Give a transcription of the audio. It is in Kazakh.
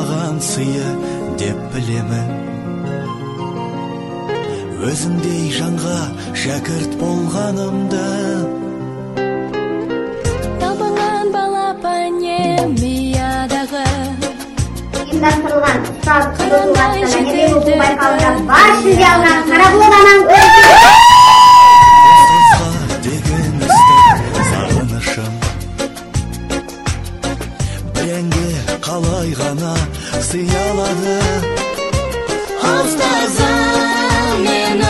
маған сыйы деп білемін. Өзіңдей жанға шәкірт болғанымды. Талпынған балапанем миядағы ұйымдастырылған ұстаз қойылғаны және оқу байқауында бас жүлде алған Қарабұлақ анам Ұстазға деген ыстық сағынышым бірәңге қалай ғана сыя алады. ұстазым мені